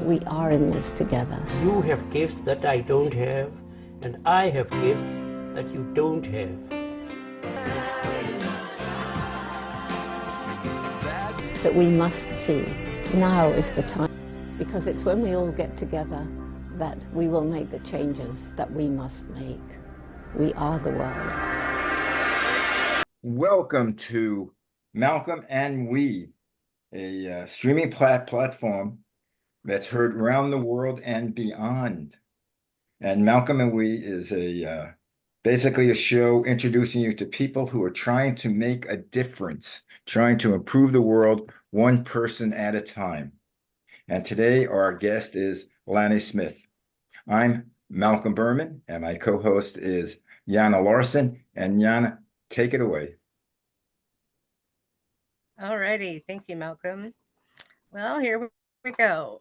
We are in this together. You have gifts that I don't have, and I have gifts that you don't have. That we must see. Now is the time, because it's when we all get together that we will make the changes that we must make. We are the world. Welcome to Malcolm and We, a streaming platform that's heard around the world and beyond. And Malcolm and We is basically a show introducing you to people who are trying to make a difference, trying to improve the world one person at a time. And today our guest is Lanny Smith. I'm Malcolm Berman, and my co-host is Jana Larson. And Jana, take it away. All righty. Thank you, Malcolm. Well, here we go.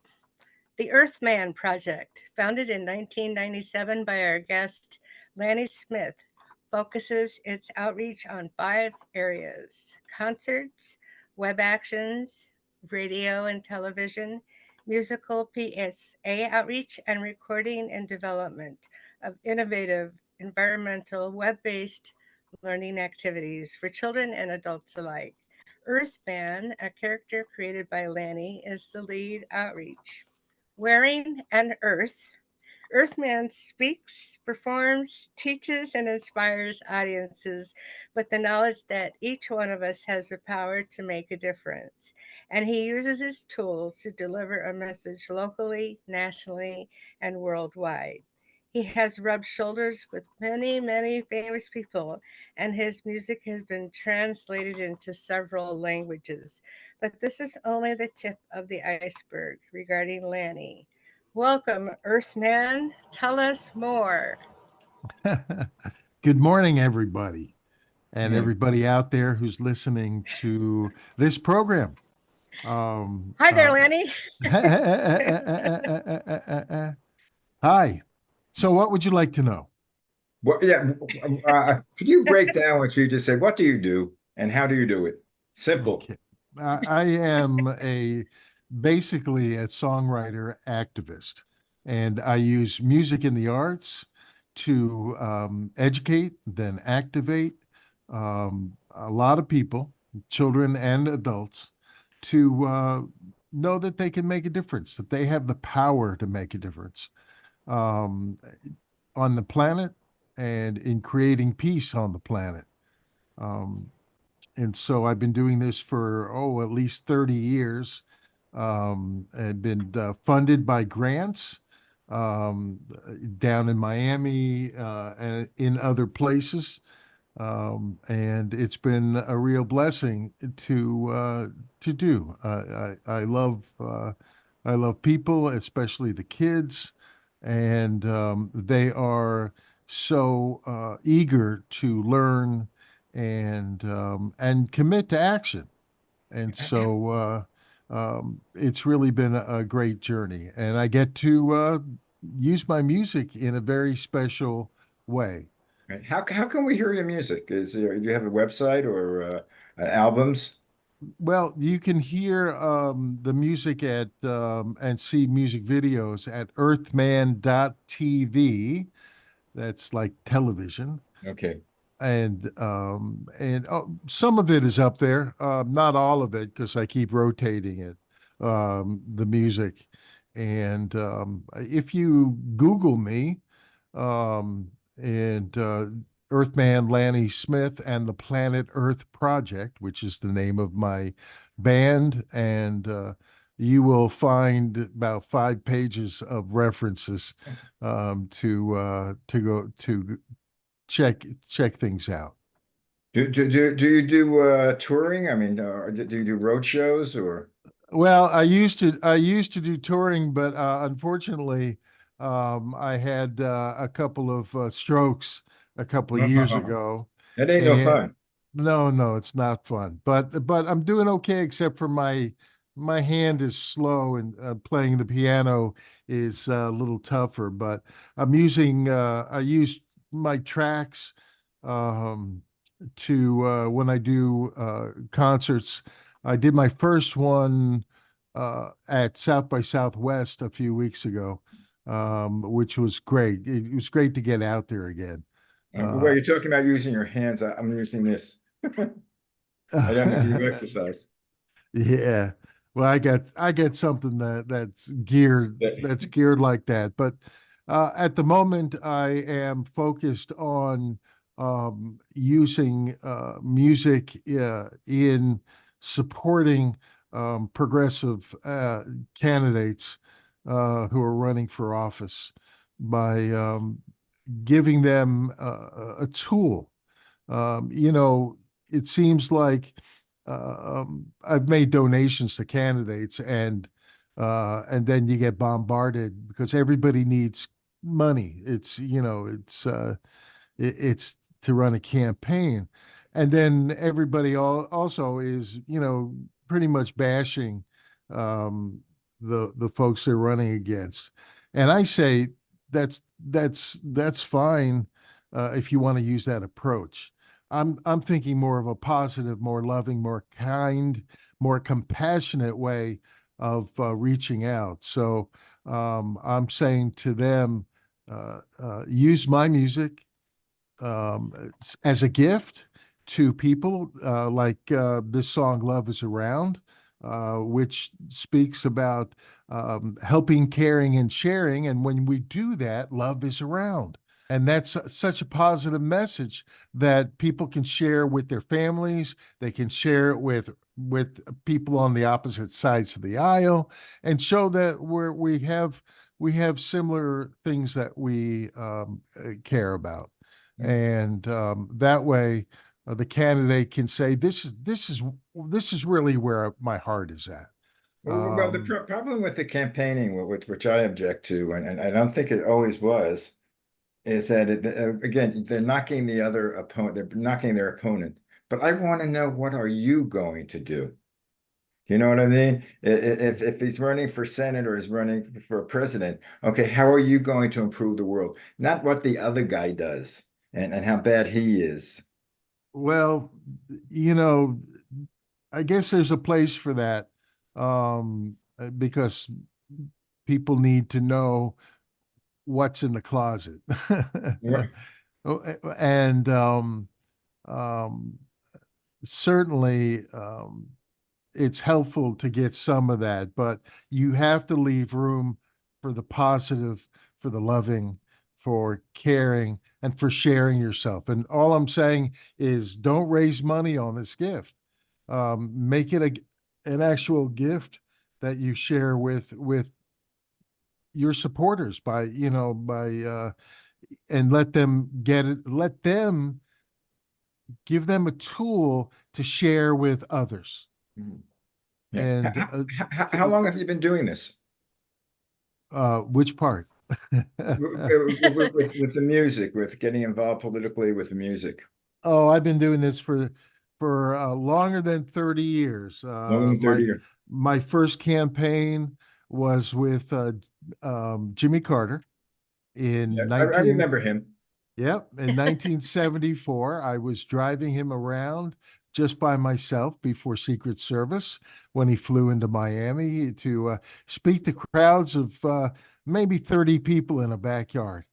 The Earthman Project, founded in 1997 by our guest, Lanny Smith, focuses its outreach on 5 areas: concerts, web actions, radio and television, musical PSA outreach, and recording and development of innovative environmental web-based learning activities for children and adults alike. Earthman, a character created by Lanny, is the lead outreach. Wearing an earth, Earthman speaks, performs, teaches, and inspires audiences with the knowledge that each one of us has the power to make a difference. And he uses his tools to deliver a message locally, nationally, and worldwide. He has rubbed shoulders with many, many famous people, and his music has been translated into several languages. But this is only the tip of the iceberg regarding Lanny. Welcome, Earthman. Tell us more. Good morning, everybody, and Yeah. everybody out there who's listening to this program. Hi there, Lanny. Hi. So what would you like to know? Well, yeah. Could you break down what you just said? What do you do and how do you do it? Simple. Okay. I am basically a songwriter activist, and I use music in the arts to educate, then activate a lot of people, children and adults, to know that they can make a difference, that they have the power to make a difference um, on the planet and in creating peace on the planet. Um, and so I've been doing this for, at least 30 years. I've been funded by grants um, down in Miami and in other places. And it's been a real blessing to do. I love people, especially the kids, and they are so eager to learn and commit to action. And so it's really been a great journey, and I get to use my music in a very special way. Right. How can we hear your music? Do you have a website or albums? Well, you can hear the music at and see music videos at earthman.tv. That's like television. Okay. And some of it is up there, not all of it, because I keep rotating it, the music. And if you Google me, and Earthman Lanny Smith and the Planet Earth Project, which is the name of my band, and you will find about 5 pages of references to go to check things out. Do you do touring? I mean, do you do road shows or? Well, I used to do touring, but unfortunately, I had a couple of strokes a couple of years ago. That ain't no And fun. no, it's not fun. But I'm doing okay, except for my hand is slow, and playing the piano is a little tougher. But I use my tracks um, to when I do concerts. I did my first one at South by Southwest a few weeks ago, which was great. It was great to get out there again. Well, you're talking about using your hands. I'm using this. I don't have to do exercise. Yeah. Well, I get something that's geared like that. But at the moment, I am focused on using music in supporting progressive candidates who are running for office by giving them a tool. You know, it seems like I've made donations to candidates, and then you get bombarded because everybody needs money. It's you know it's to run a campaign, and then everybody also is pretty much bashing the folks they're running against, and I say that's fine if you want to use that approach. I'm thinking more of a positive, more loving, more kind, more compassionate way of reaching out. So I'm saying to them, use my music as a gift to people, like this song "Love Is Around," which speaks about helping, caring, and sharing. And when we do that, love is around. And that's such a positive message that people can share with their families. They can share it with people on the opposite sides of the aisle, and show that we have similar things that we care about. And that way, the candidate can say, "This is really where my heart is at." Well, the problem with the campaigning, which I object to, and I don't think it always was, is that again, they're knocking the other opponent, they're knocking their opponent. But I want to know, what are you going to do? You know what I mean? If he's running for Senate or he's running for president, okay, how are you going to improve the world? Not what the other guy does and how bad he is. Well, you know, I guess there's a place for that, because people need to know what's in the closet. Right. And um, certainly, it's helpful to get some of that, but you have to leave room for the positive, for the loving, for caring, and for sharing yourself. And all I'm saying is, don't raise money on this gift. Make it an actual gift that you share with your supporters by and let them get it. Let them give them a tool to share with others. Mhm. Yeah. And How long have you been doing this? which part? With the music, with getting involved politically with the music? Oh, I've been doing this for longer than 30 years. Longer than 30 years. My first campaign was with Jimmy Carter Yeah, in I 19 remember him. Yep, in 1974. I was driving him around just by myself before Secret Service when he flew into Miami to speak to crowds of maybe 30 people in a backyard.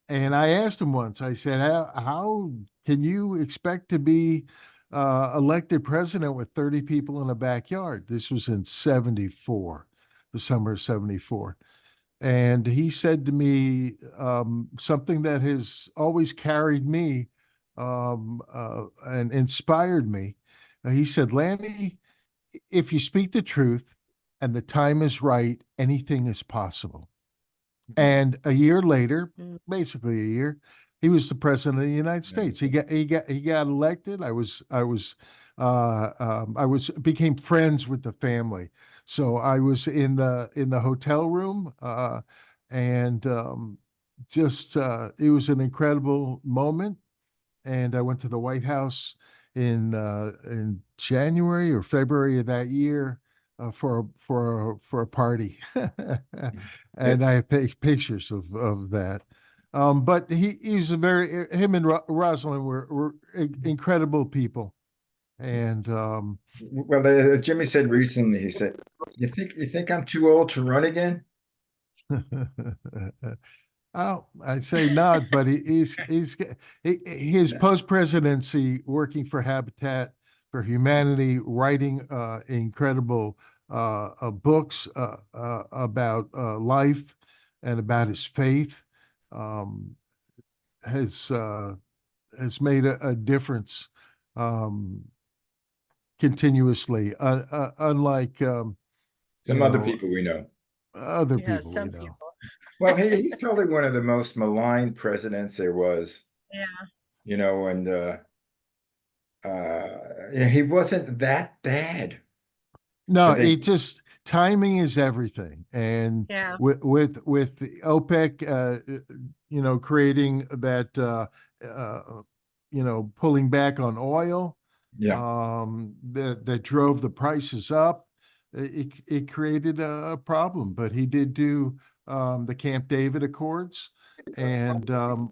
And I asked him once, I said, how can you expect to be elected president with 30 people in a backyard? This was in 74, the summer of 74. And he said to me something that has always carried me and inspired me. He said, Lanny, if you speak the truth and the time is right, anything is possible. And a year later, basically a year, he was the president of the United States. He got elected. I became friends with the family. So I was in the hotel room, and just it was an incredible moment. And I went to the White House in January or February of that year for a party, and I have pictures of that. But he was him and Rosalind were incredible people, And Well, as Jimmy said recently, he said, "You think I'm too old to run again?" oh, I say not, but his post presidency working for Habitat for Humanity, writing incredible books about life and about his faith, um, has made a difference um, continuously, unlike Some you other know people we know. other Yeah, people some we know. people. Well, he's probably one of the most maligned presidents there was, Yeah. and yeah, he wasn't that bad, No, but they, it just timing is everything, and Yeah. with the OPEC, creating that, pulling back on oil, yeah, that drove the prices up. It created a problem, but he did do the Camp David Accords, and um,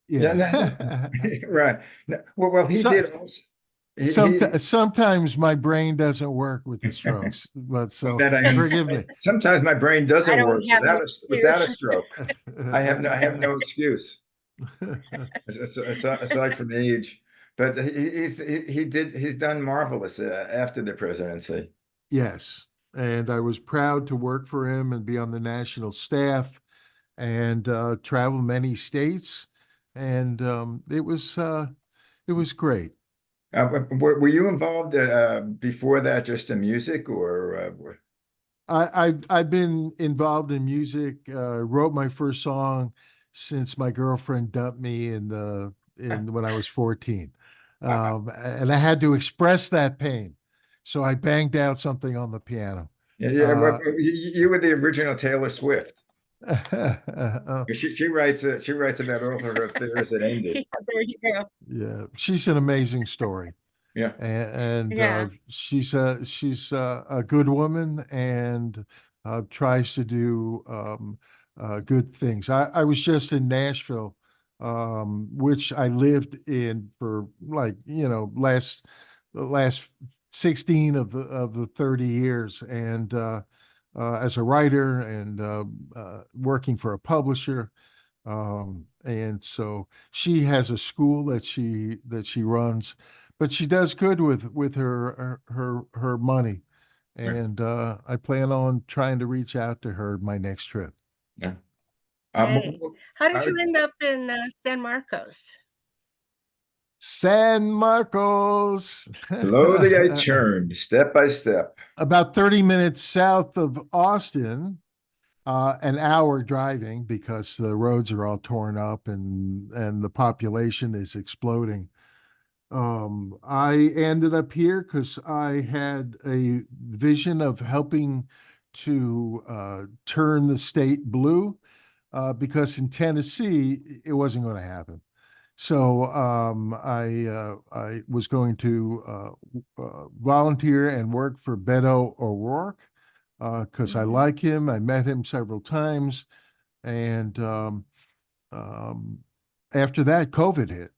yeah, yeah. right. No, well, he So, did also. He sometimes my brain doesn't work with the strokes, but well, so that I am. forgive me. Sometimes my brain I doesn't don't work have an without a excuse. stroke. I have no excuse aside from the age. But he's done marvelous after the presidency. Yes, and I was proud to work for him and be on the national staff and travel many states, and it was great. Were you involved before that just in music or I've been involved in music. Wrote my first song since my girlfriend dumped me in when I was 14, and I had to express that pain, so I banged out something on the piano. yeah, yeah, Uh, you were the original Taylor Swift. uh, She writes about all her affairs that ended. Yeah, there you go. yeah, she's an amazing story, Yeah. and Yeah. she's a good woman and tries to do good things. I was just in Nashville, which I lived in for like the last 16 of the 30 years, and as a writer and working for a publisher. And so she has a school that she runs, but she does good with her money. And I plan on trying to reach out to her my next trip. Yeah. Hey, how did I, you end up in San Marcos? San Marcos, slowly I turned step by step. about 30 minutes south of Austin, an hour driving because the roads are all torn up and the population is exploding. I ended up here because I had a vision of helping to turn the state blue, because in Tennessee it wasn't going to happen. So I was going to volunteer and work for Beto O'Rourke because I Mhm. like him. I met him several times, and um, after that, COVID hit,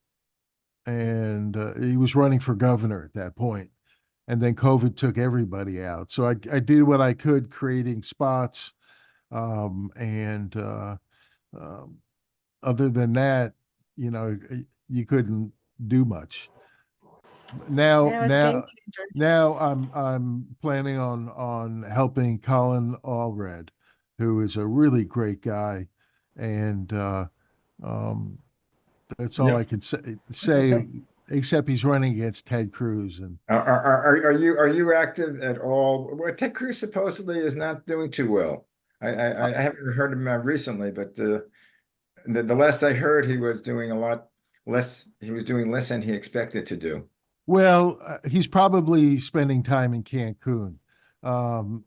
and he was running for governor at that point. And then COVID took everybody out. So I did what I could, creating spots, and um, other than that, you couldn't do much. Now, Yeah, it was a game now, changer. now I'm planning on helping Colin Allred, who is a really great guy, and um, that's all Yeah. I can say, Okay. except he's running against Ted Cruz, and Are you active at all? Well, Ted Cruz supposedly is not doing too well. I haven't heard him recently, but the last I heard, he was doing a lot less. He was doing less than he expected to do. well, he's probably spending time in Cancun. Um,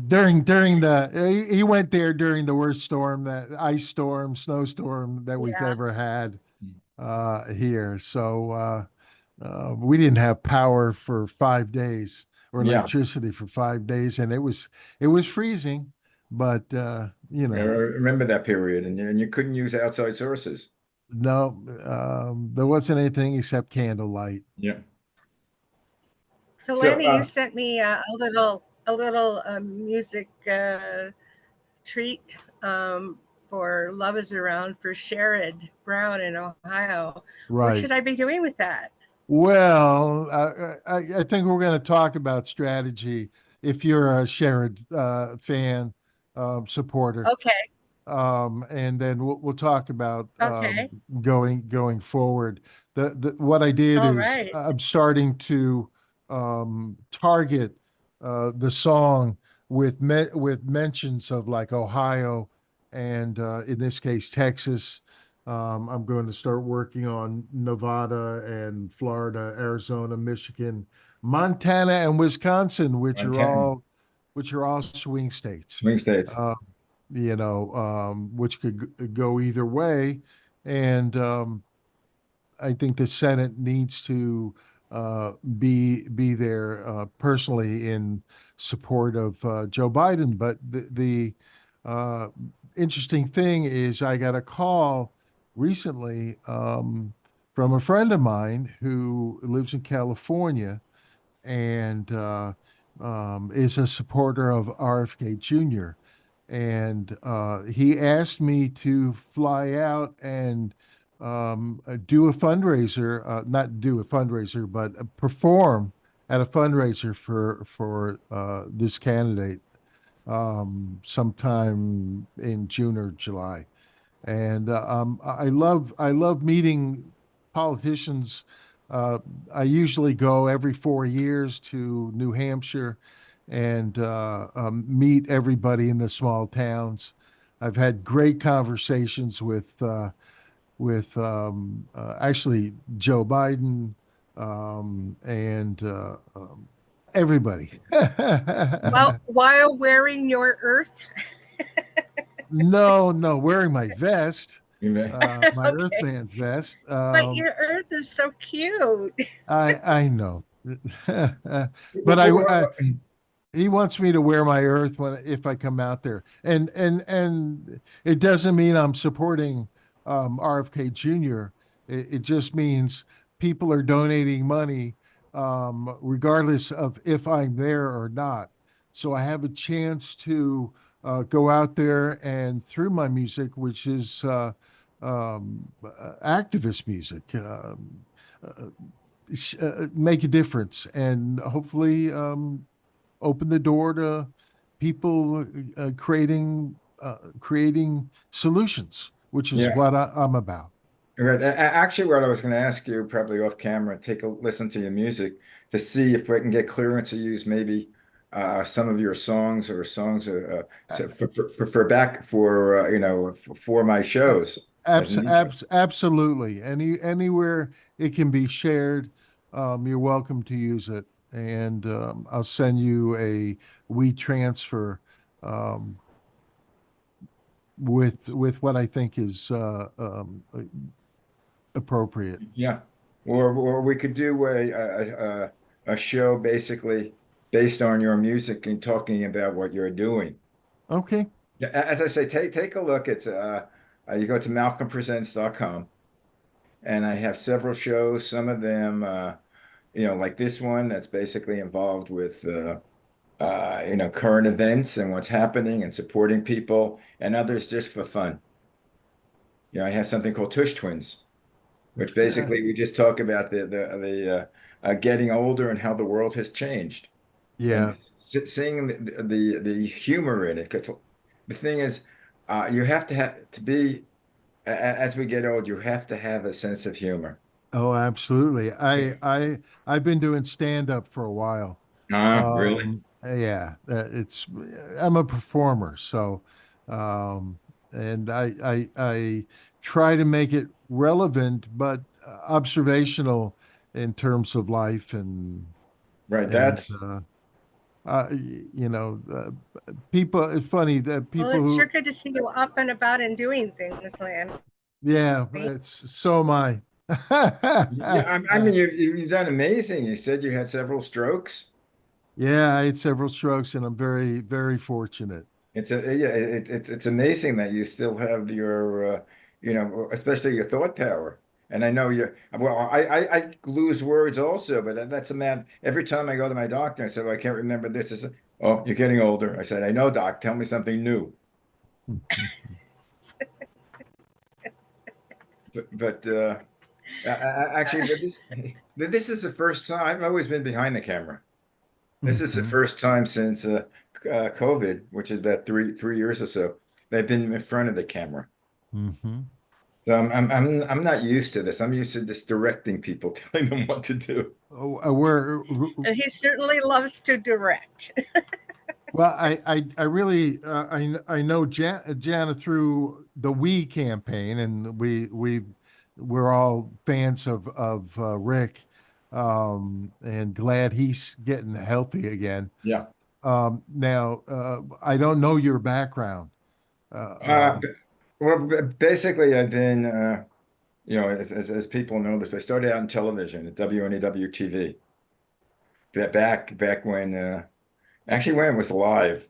during the he went there during the worst storm, that ice storm, snowstorm that we've Yeah. ever had here. So we didn't have power for 5 days or Yeah. electricity for 5 days, and it was freezing. but I remember that period, and you couldn't use outside sources. no, there wasn't anything except candlelight. Yeah. So So, Lanny, you sent me a little music treat for Love Is Around for Sherrod Brown in Ohio. What Right. should I be doing with that? Well, I think we're going to talk about strategy if you're a Sherrod fan, supporter. Okay. And then we'll talk about Okay. going forward. What I did All is right. I'm starting to target the song with mentions of like Ohio and in this case Texas. I'm going to start working on Nevada and Florida, Arizona, Michigan, Montana, and Wisconsin, Montana, which are all swing states. swing states. Uh, which could go either way. And I think the Senate needs to be there personally in support of Joe Biden. But the interesting thing is, I got a call recently from a friend of mine who lives in California and is a supporter of RFK Jr. And he asked me to fly out and do a fundraiser, not do a fundraiser, but perform at a fundraiser for this candidate sometime in June or July. And I love meeting politicians. I usually go every 4 years to New Hampshire and meet everybody in the small towns. I've had great conversations with actually Joe Biden and everybody. Well, while wearing your Earth. No, no, wearing my vest, Yeah. my Okay. Earthman vest. But your Earth is so cute. I know, but Well, he wants me to wear my Earth when if I come out there, and it doesn't mean I'm supporting RFK Jr. It just means people are donating money, regardless of if I'm there or not. So I have a chance to go out there and through my music, which is activist music, make a difference and hopefully open the door to people creating solutions, which is yeah. what I'm about. Right. Actually, what I was going to ask you, probably off camera, take a listen to your music to see if we can get clearance to use maybe some of your songs or songs for for my shows as an intro. Absolutely. Anywhere it can be shared, you're welcome to use it. And I'll send you a WeTransfer um, with what I think is appropriate. Yeah. Or we could do a show basically based on your music and talking about what you're doing. Okay. Yeah, as I say, take a look. It's you go to malcolmpresents.com and I have several shows, some of them like this one that's basically involved with current events and what's happening and supporting people, and others just for fun. I have something called Tush Twins, which Uh, basically we just talk about the getting older and how the world has changed, and yeah. seeing the humor in it. Because the thing is, you have to be as we get old, you have to have a sense of humor. Oh, absolutely. Yeah. I've been doing stand up for a while. Ah, really? Yeah, it's I'm a performer, so um, and I try to make it relevant but observational in terms of life Right. and That's people. It's funny that Well, people it's sure who good to see you up and about and doing things, Lanny. yeah, it's so am I. yeah. I mean, you've done amazing. You said you had several strokes. Yeah, I had several strokes and I'm very, very fortunate. It's amazing that you still have your especially your thought power. And I know I lose words also, but that's a man. Every time I go to my doctor, I say, well, I can't remember this. I said, oh, you're getting older. I said, I know, doc, tell me something new. But actually, this is the first time. I've always been behind the camera. This is the Mhm. first time since COVID, which is about three years or so, they've been in front of the camera. Mhm. So I'm not used to this. I'm used to just directing people, telling them what to do. Oh, we're And he certainly loves to direct. well. I really I know Jana through the We campaign, and we're all fans of Rick, and glad he's getting healthy again. Yeah. Now I don't know your background. Uh, Uh, Basically, I've been, as people know this, I started out in television at WNEW TV. Back when, actually when it was live,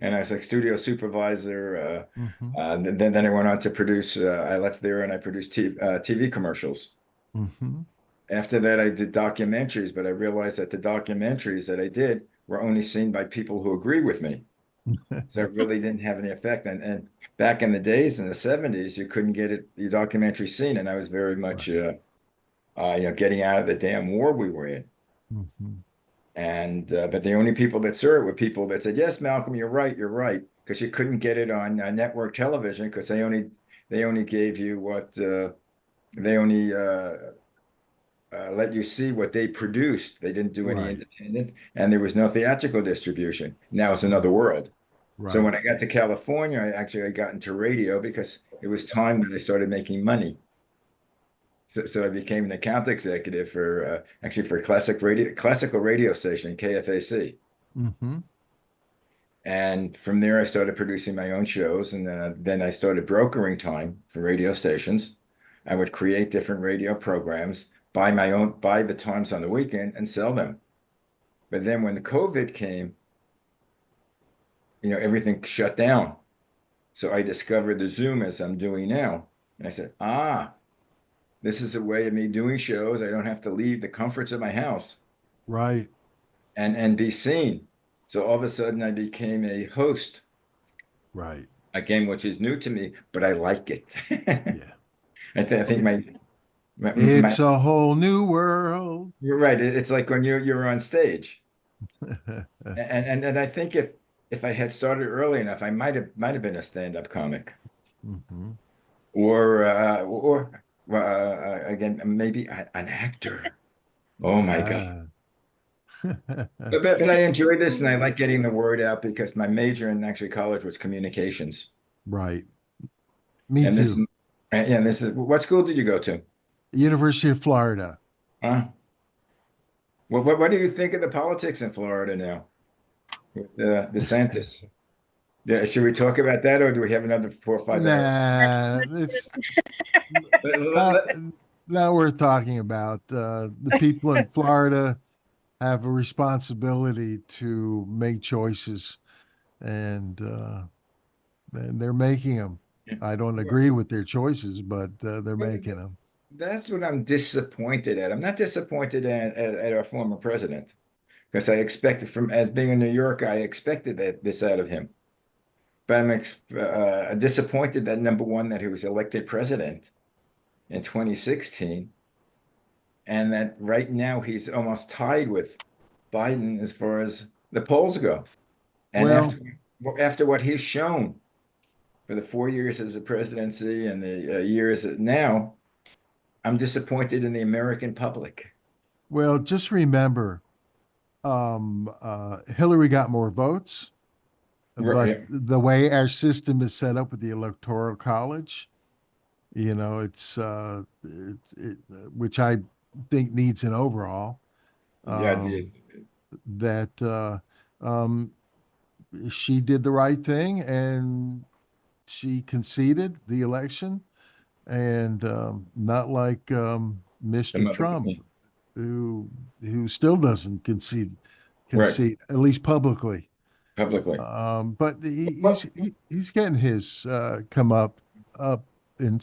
and I was like studio supervisor. mhm, Then I went on to produce. I left there and I produced TV commercials. mhm. After that, I did documentaries, but I realized that the documentaries that I did were only seen by people who agreed with me. So it really didn't have any effect. And back in the days in the 70s, you couldn't get your documentary seen. And I was very Right. much getting out of the damn war we were in. Mhm. And but the only people that saw it were people that said, "Yes, Malcolm, you're right," because you couldn't get it on network television because they only gave you what they only let you see what they produced. They didn't do any Right. independent, and there was no theatrical distribution. Now it's another Right. world. So Right. when I got to California, I got into radio because it was time that I started making money. So I became an account executive for actually for classical radio station KFAC. Mhm. And from there, I started producing my own shows, and then I started brokering time for radio stations. I would create different radio programs, buy the times on the weekend, and sell them. But then when the COVID came, everything shut down. So I discovered the Zoom as I'm doing now, and I said, this is a way of me doing shows. I don't have to leave the comforts of my house Right. and be seen. So all of a sudden, I became a host Right. again, which is new to me, but I like it. Yeah. I think It's a whole new world. you're right. It's like when you're on stage, and I think if I had started early enough, I might have been a stand-up comic, Mhm. or again maybe an actor. Oh my God! Ah. But I enjoy this, and I like getting the word out because my major in actually college was communications, Right. Me and too. this is what school did you go to? University of Florida. Huh? What do you think of the politics in Florida now with DeSantis? Yeah, should we talk about that, or do we have another 4 or 5 hours? Nah, it's not not worth talking about. The people in Florida have a responsibility to make choices, and they're making them. I don't agree with their choices, but they're making them. That's what I'm disappointed at. I'm not disappointed at our former president because I expected from as being a New Yorker, I expected this out of him. But I'm disappointed that number one, that he was elected president in 2016, and that right now he's almost tied with Biden as far as the polls go. And Well, after what he's shown for the 4 years as a presidency and the years now, I'm disappointed in the American public. well, just remember, Hillary got more votes, but Right, the way our system is set up with the Electoral College, which I think needs an overhaul. yeah, Um, that um, she did the right thing and she conceded the election, and not like the Mr. mother. Trump, who who still doesn't concede, Right. at least publicly. publicly. But he's getting his come up in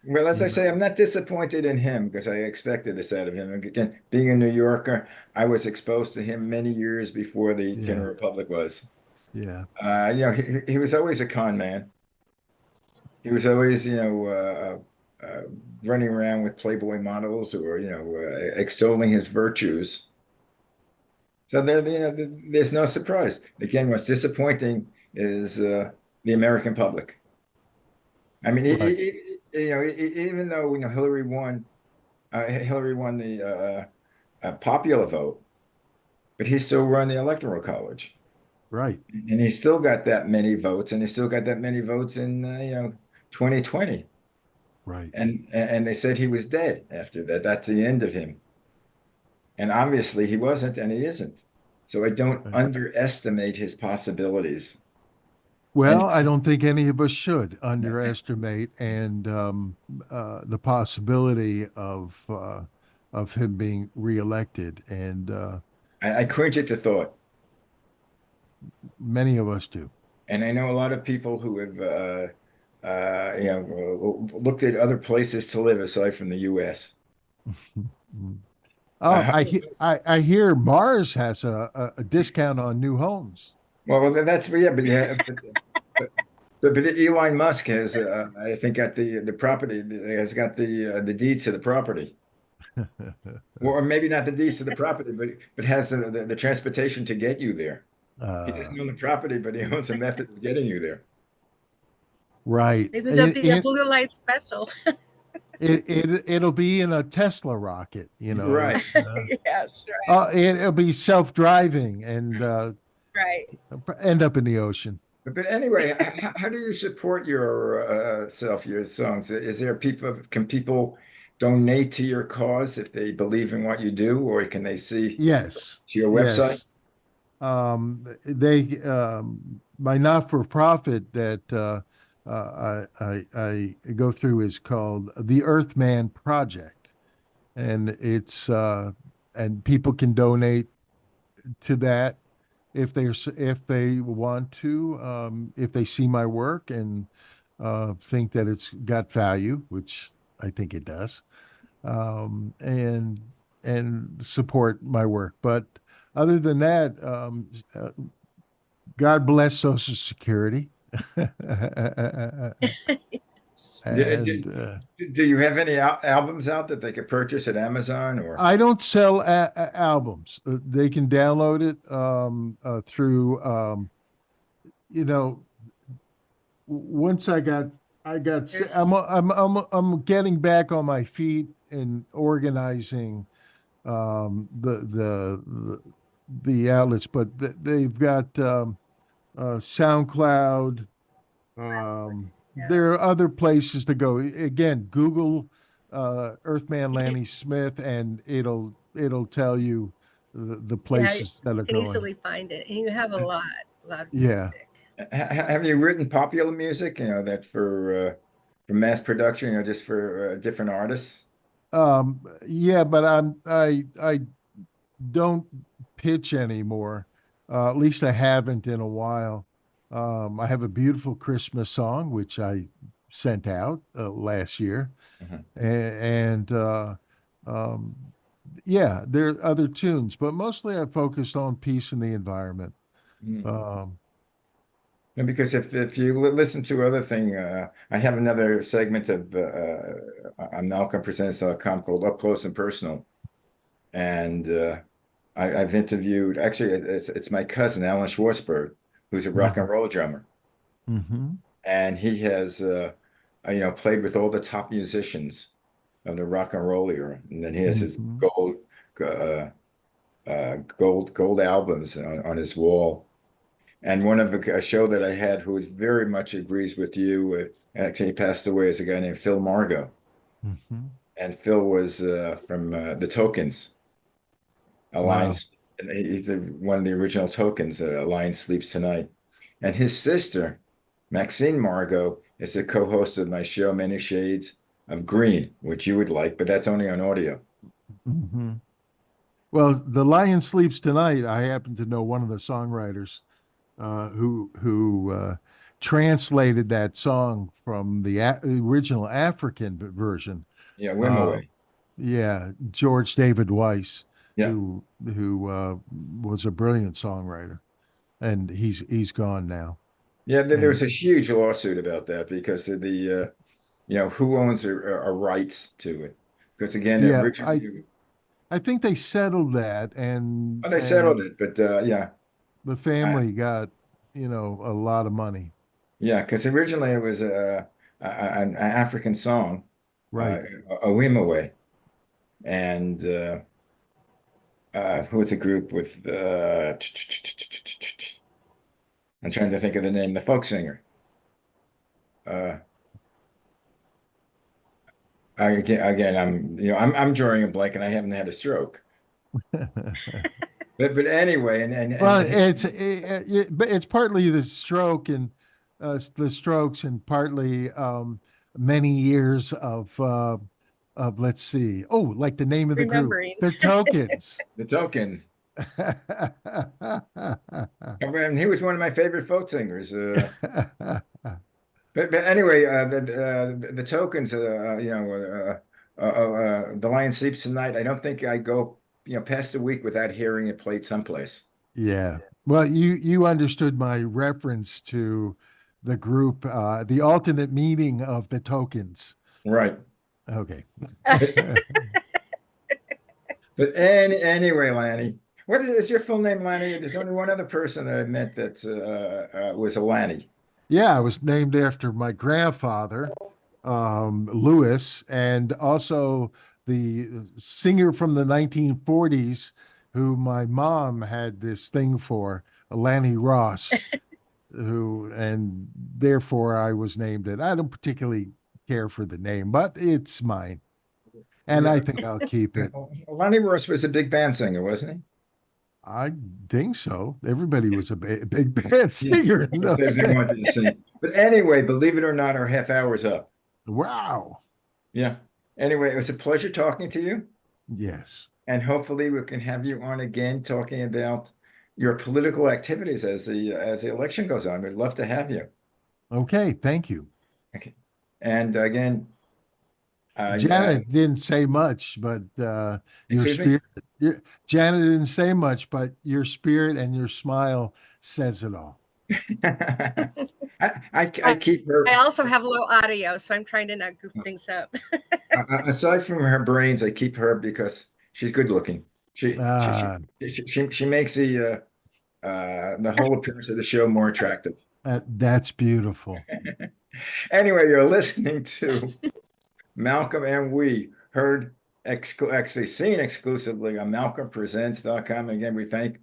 Well, as you I know say, I'm not disappointed in him because I expected this out of him. Again, being a New Yorker, I was exposed to him many years before the yeah general public was. yeah He was always a con man. He was always, running around with Playboy models or, extolling his virtues. So there's no surprise. Again, what's disappointing is the American public. I mean, right even though Hillary won the popular vote, but he still won the electoral college, right and he still got that many votes, and he still got that many votes in 2020. right And they said he was dead after that. That's the end of him. And obviously he wasn't, and he isn't. So I don't right. underestimate his possibilities. Well, And I don't think any of us should underestimate and the possibility of him being reelected, and I cringe at the thought. many of us do. And I know a lot of people who have, looked at other places to live aside from the U.S. Oh, I hear Mars has a discount on new homes. Well, that's yeah, but yeah, but, but Elon Musk has, I think, got the property, has got the deeds to the property, or maybe not the deeds to the property, but has the transportation to get you there. He Uh, doesn't own the property, but he owns a method of getting you there. right. Maybe there'll be a blue light special. It'll be in a Tesla rocket, Right. Yes, right, it'll be self-driving and right. end up in the ocean. But anyway, how do you support your self, your songs? Is there can people donate to your cause if they believe in what you do, or can they see Yes, to your website? yes. They my not-for-profit that I go through is called the Earthman Project, and it's and people can donate to that if they want to, if they see my work and think that it's got value, which I think it does, and support my work. But other than that, God bless Social Security. Do, And do you have any albums out that they could purchase at Amazon or? I don't sell albums. They can download it through, you know, once There's I'm getting back on my feet and organizing the outlets, but they've got SoundCloud. yeah. There are other places to go. Again, Google Earthman Lanny Smith, and it'll tell you the Yeah, you places that are can going. easily find it, and you have a lot of Yeah. music. Have you written popular music, that for mass production, just for different artists? Yeah, but I don't pitch anymore. At least I haven't in a while. I have a beautiful Christmas song which I sent out last year, Mhm. and um, yeah, there are other tunes, but mostly I focused on peace and the environment. Mm. Um, And because if you listen to other thing, I have another segment of on MalcolmPresents.com called Up Close and Personal, and I've interviewed, actually it's my cousin Alan Schwartzberg, who's a rock and roll drummer, mhm, and he has played with all the top musicians of the rock and roll era, and then he has his mhm. uh, gold albums on his wall. And one of a show that I had who very much agrees with you, actually he passed away, is a guy named Phil Margo. Mhm. And Phil was from the Tokens. Wow. Alliance, he's one of the original Tokens, Alliance Sleeps Tonight. And his sister, Maxine Margot, is a co-host of my show, Many Shades of Green, which you would like, but that's only on audio. Mhm. Well, The Lion Sleeps Tonight, I happen to know one of the songwriters. who translated that song from the original African version. Yeah, Uh, Wimoweh. yeah, George David Weiss, Yeah. who was a brilliant songwriter, and he's gone now. Yeah, there's And a huge lawsuit about that because of the who owns a rights to it. Because again, yeah, originally, I think they settled that, oh, they and settled it, but yeah, the uh, family got, a lot of money. yeah, because originally it was an African song, uh, Right. Awimaway, and who was a group with I'm trying to think of the name, the folk singer. Uh, again, I'm drawing a blank, and I haven't had a stroke. But anyway, Well, and but it's partly the stroke and the strokes, and partly many years of let's see, oh, like the name of the group, Remembering. the Tokens. the Tokens. And he was one of my favorite folk singers. But anyway, the Tokens, the Lion Sleeps Tonight. I don't think I go past a week without hearing it played someplace. Yeah. Well, you understood my reference to the group, the alternate meaning of the Tokens. Right. Okay. But, but anyway, Lanny, what is your full name, Lanny? There's only one other person that I met that was a Lanny. Yeah, I was named after my grandfather, Lewis, and also the singer from the 1940s who my mom had this thing for, Lanny Ross, and therefore I was named it. I don't particularly care for the name, but it's mine, and I Yeah. think I'll keep it. Lonnie Ross was a big band singer, wasn't I think so. Everybody was a big band he? Yeah. singer in If those they days. wanted to sing. But anyway, believe it or not, our half hour's up. Wow. Yeah. Anyway, it was a pleasure talking to you. Yes. And hopefully we can have you on again talking about your political activities as the election goes on. We'd love to have you. Okay. Thank you. Okay. And again, Janet didn't say much, but your excuse me. spirit, Janet didn't say much, but your spirit and your smile says it all. I keep her I also have low audio, so I'm trying to not goof things up. aside from her brains. I keep her because she's good looking. She she she Uh, she makes the whole appearance of the show more attractive. that's beautiful. Anyway, you're listening to Malcolm and We, heard actually seen exclusively on malcolmpresents.com. Again, we thank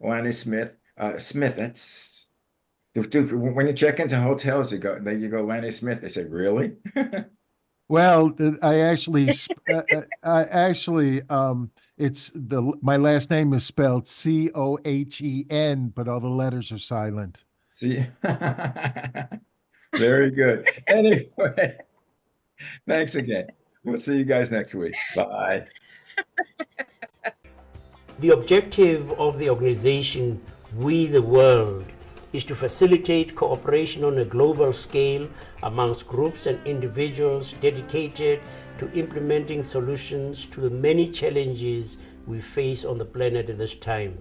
Lanny Smith. Smith, that's dude, when you check into hotels, you go Lanny Smith. They say, really? Well, I actually, it's my last name is spelled Cohen, but all the letters are silent. See, very good. Anyway, thanks again. We'll see you guys next week. Bye. The objective of the organization We the World is to facilitate cooperation on a global scale amongst groups and individuals dedicated to implementing solutions to the many challenges we face on the planet at this time.